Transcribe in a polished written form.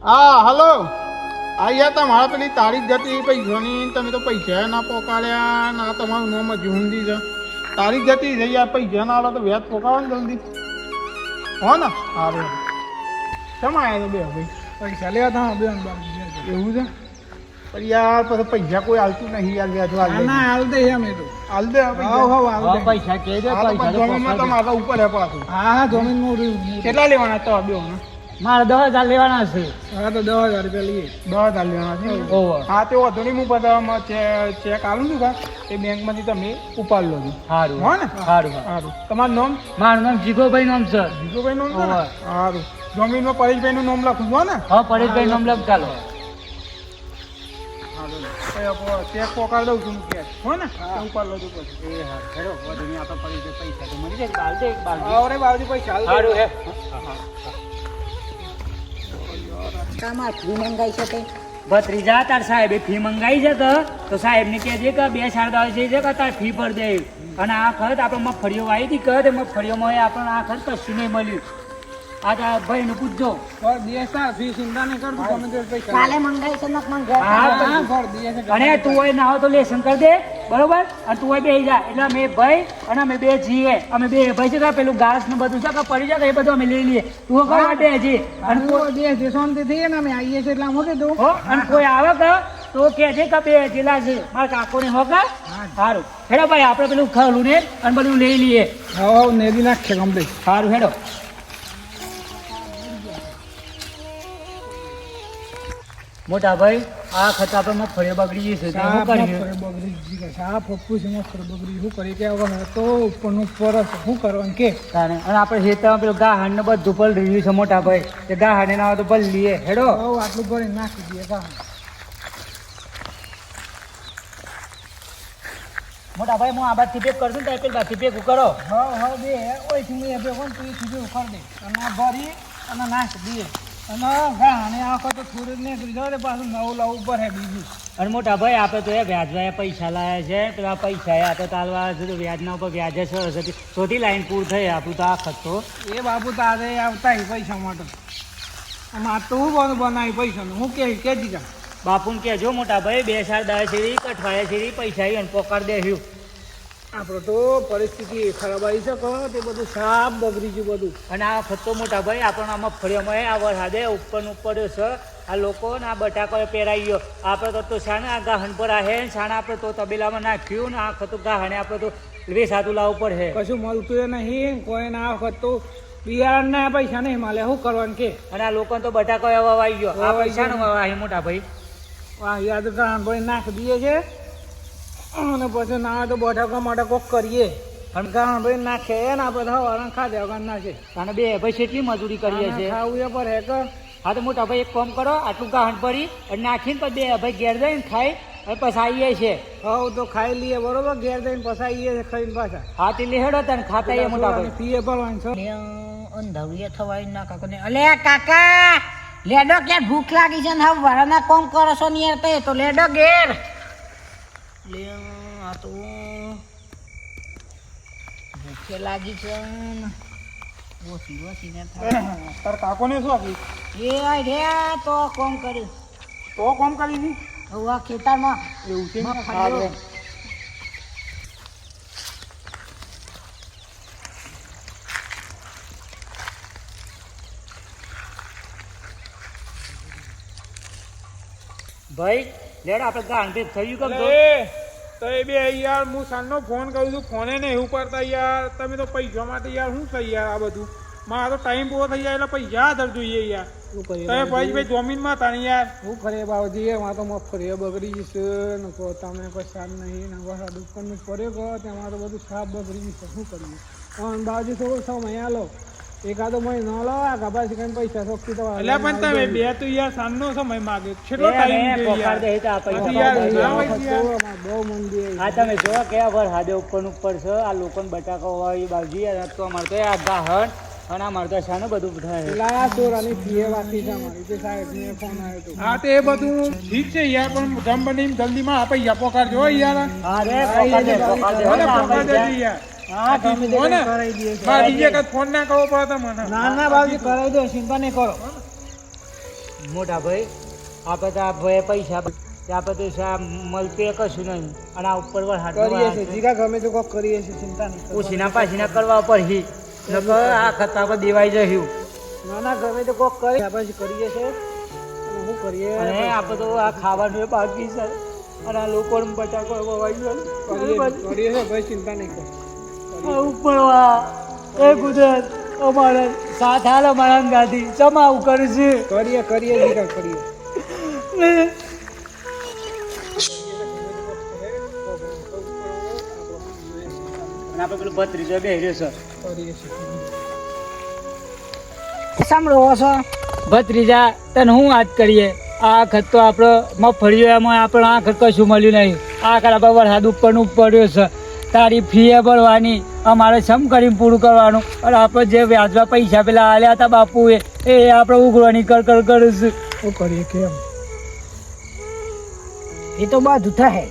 હા હલો અહીંયા તમારા પેલી તારીખ જતી પૈસાની તમે તો પૈસા ના પોકાડ્યા ના તમારું નામ જ ઊંધી છે તારીખ જતી રહી યાર પૈસા ના આવે તો વ્યાજ પોકાવો ને જલ્દી હો ને સારું શેમાં આવ્યા બે ભાઈ પૈસા લેવા હતા બે એવું છે પણ યાર પછી પૈસા કોઈ હાલતું નહીં યાર વ્યાજ ના હાલ દે અમે તો હાલ દે પૈસા કે જમીનમાં તો મારા ઉપર હે પાછું હા જમીન કેટલા લેવાના તો બે મારે 10,000 લેવાના છે. હા તો 10,000 રૂપિયા લઈએ 10,000 લેવાના છે. હા તે વાંધો નહીં હું બધામાં ચેક આલું છું એ બેંકમાંથી તમે ઉપાડ લો છો. સારું હો ને સારું સારું તમારું નામ? મારું નામ જીગોભાઈ નામ છે. જીગોભાઈ નામ છે? સારું જમીનમાં પરેશભાઈનું નામ લખું છો ને? હા પરેશભાઈ નામ લખ ચાલો. ચેક પોકાડ દઉં છું કેશ હો ને ઉપાડ લો છો પછી. એ હા હેડો વધુ નહીં આપણે પરેશભાઈ પૈસા તો મળી જાય બાલ દે એક બાલ અરે બાવજી પૈસા સારું હે કામાં ફી મંગાઈ છે તે ભત્રીજા તાર સાહેબે ફી મંગાવી છે તો સાહેબને કહેજે કે 2 શારદા છે કે તાર ફી ભર દે અને આ ખર્ચ આપણે મગફળીઓ વાવી હતી કહે મગફળીઓમાં આપણને આ ખર્ચ કશું નહીં મળ્યું. આ તારા ભાઈનું પૂછજો. ફી ચિંતા નહીં કરતું ગમે તે પૈસા કાલે મંગાઈ છે નક મંગાઈ અને તું હોય ના હોય તો લેસન કરી દે બરોબર અને તું હોય બેસી જા એટલે અમે ભાઈ અને અમે બે જીએ અમે બે ભાઈ છે પેલું ઘાસ ને બધું છે કે પડી જાય એ બધું અમે લઈ લઈએ તું કરવા દે જી અને બે શાંતિ થઈએ ને અમે આવીએ છીએ એટલે મૂકી દઉં અને કોઈ આવે કે તો કહેજે કે બે જેલા છે મારા કાકોને હો કે સારું હેડો ભાઈ આપણે પેલું ખાલું ને અને બધું લઈ લઈએ. હા નેદી નાખશે કમ્પ્લીટ. સારું હેડો. મોટા ભાઈ આ ખતા પર મગફળી બગડી છે શું કરીએ? આ પપ્પુ છે મગફળી બગડી શું કરી કે તો ઉપરનું ઉપર શું કરવાનું કે અને આપણે ખેતરમાં પેલું ગાહાણ ને બધું પલ રહ્યું છે મોટા ભાઈ તે ગાહાણ ના આવે તો પલ લઈએ હેડો. આટલું ભરી નાખી દઈએ ગાહાણ. મોટા ભાઈ હું આ બાજથી પેક કરશું ને પેલી બાજથી પેક કરો. હા બે ઓયથી મેં બે કોણ તું સીધું કરી દે અને આ ભરી અને નાખી દઈએ અને ગાહાણે આખો તો થોડુંક નીકળી જાય પાછું નવું લાવવું પડે બીજું. અને મોટા ભાઈ આપણે તો એ વ્યાજવાએ પૈસા લાવ્યા છે પેલા પૈસા આપણે તાલવા છે વ્યાજના ઉપર વ્યાજે છે સોથી લાઈન પૂર થઈ આપણું તો આ ખર્ચો એ બાપુ તારે આવતા પૈસા માટે આમાં તો હું બધું બનાવી પૈસાનું હું કે દીધા બાપુને કહેજો મોટા ભાઈ 2 શારદા છે કઠવાયા છે પૈસા અને પોકાર દેખ્યું. આપણે તો પરિસ્થિતિ ખરાબ આવી છે કહો તે બધું સાફ બગડી ગયું બધું. અને આ ખર્ચો મોટા ભાઈ આપણને આમાં ફળિયામાં આ વરસાદે ઉપર છે આ લોકો ને આ બટાકો પહેરાઈ ગયો આપણે તો શાને આ ગાહણ પર આહે શાને આપણે તો તબેલામાં નાખ્યું ને આ ખતું ગાહણે આપણે તો વેસાતું લાવવું પડે કશું મળતું એ નહીં કોઈ ના વખત તો બિયારણના પૈસા નહીં મળે શું કરવાનું કે. અને આ લોકોને તો બટાકો એવા વાઈ ગયો આ પૈસા નો વાવા મોટા ભાઈ આ યાદ ગાહણ ભાઈ નાખી દઈએ છે અને પછી ના તો બટાકા માટે કોક કરીએ અને ગાહણ ભાઈ નાખે ને આપણે હવાના ખાધે વગર નાખે અને બે ભાઈ કેટલી મજૂરી કરીએ છીએ ખાવું એ પર હે કે. હા તો મોટા ભાઈ એક કામ કરો આટલું ગાહણ પડી અને નાખીને પછી બે ભાઈ ઘેર જઈને ખાઈ અને પછી આવીએ છીએ. હા તો ખાઈ લઈએ બરોબર ઘેર જઈને પછી આવીએ ખાઈને પાછા. હા તે લેહડો તને ખાતા મોટા ભાઈ પીએ ભરવાનું છે અંધાવ્યા થવાય ના કાકા અલે કાકા લેડો કે ભૂખ લાગી છે ને હવે વરાના કોમ કરો છો ને યાર તે તો લેડો ઘેર લે આ તો ભૂખે લાગી છે ને ઓછી ને થાય તાર કાકોને શું આપી એ આય રે તો કોમ કર્યું તો કોમ કરી દી હવે આ ખેતરમાં એવું છે મગફળી. ભાઈ લેડ આપણે ગાહણ ભેગ થયું કેમ તો એ બે યાર હું સાંજનો ફોન કરું છું ફોને નહીં ઉપાડતા યાર તમે તો પૈસા માટે યાર શું થઈ યાર આ બધું મારો તો ટાઈમ પૂરો થઈ જાય એટલે પૈસા આધાર જોઈએ યાર તમે ભાઈ જમીનમાં હતા ને યાર શું કરે બાબજી એમાં તો મગફળી બગડી જશે ને કહો તમે કોઈ સાર નહીં ને વરસાદ ઉપરનું પડ્યો કહો તેમાં તો બધું સાફ બગડી જશે શું કરીએ પણ બાબજી થોડો સમય આલો એકાદો મહિનો લો આ ગભા છે પૈસા શોખી તો એટલે પણ તમે બે તો યાર સાંજનો સમય માગે કેટલો ટાઈમ બહુ મંદી હા તમે જો કે વરસાદે ઉપર છે આ લોકોને બટાકા વાળી બાજુ તો અમારે તો આ ગાહણ અને અમારે તો શાનું બધું થાય લાયા ચોરાની ફીએ વાતી છે અમારી તે સાહેબને ફોન આવ્યો હતો. હા તે બધું ઠીક છે યાર પણ જમ બની જલ્દીમાં આ પૈસા પોકારજો યાર. અરે પોકાર દે યાર. હા તમે કરાવી દઈએ બીજે કઈ ફોન ના કરવો પડે મને. ના ના બાબજી કરાવી દો ચિંતા નહીં કરો. મોટા ભાઈ આપણે તો આ ભાઈ પૈસા આપણે તો મળતું કશું નહીં અને આ ઉપર કરીએ છીએ જીગા ગમે તો કોક કરીએ છીએ ચિંતા નહીં કરો. ઓછીના પાછીના કરવા પડશે નકર આ ખત આપણે દેવાઈ જશું ના ના ગમે તો કોક કરી આપણે કરીએ છીએ અને શું કરીએ અને આપણે તો આ ખાવાનું એ બાકી છે અને આ લોકોને બટાકો વવાઈ ગયો કરીએ છીએ ભાઈ ચિંતા નહીં કરો. આ ઉપરવા એ કુદરત અમારે સાથ હાલ અમારા ગાંધી ચમાવું કરશે કરીએ જીગા કરીએ. અને આપણે પેલું ભત્રીજો બેહર્યો છે કરીએ છીએ સાંભળો છો ભત્રીજા તને હું વાત કરીએ આ વખત તો આપણે મગફળીઓ એમાં આપણે આ વખત કશું મળ્યું નહીં આ વખત આપણે વરસાદ ઉપરનું પડ્યો છે તારી ફી એ ભરવાની અમારે સમ કરીને પૂરું કરવાનું અને આપણે જે વ્યાજમાં પૈસા પેલા આલ્યા હતા બાપુએ એ આપણે ઉઘરવાની કર કરીશું શું કરીએ કેમ એ તો બધું થાય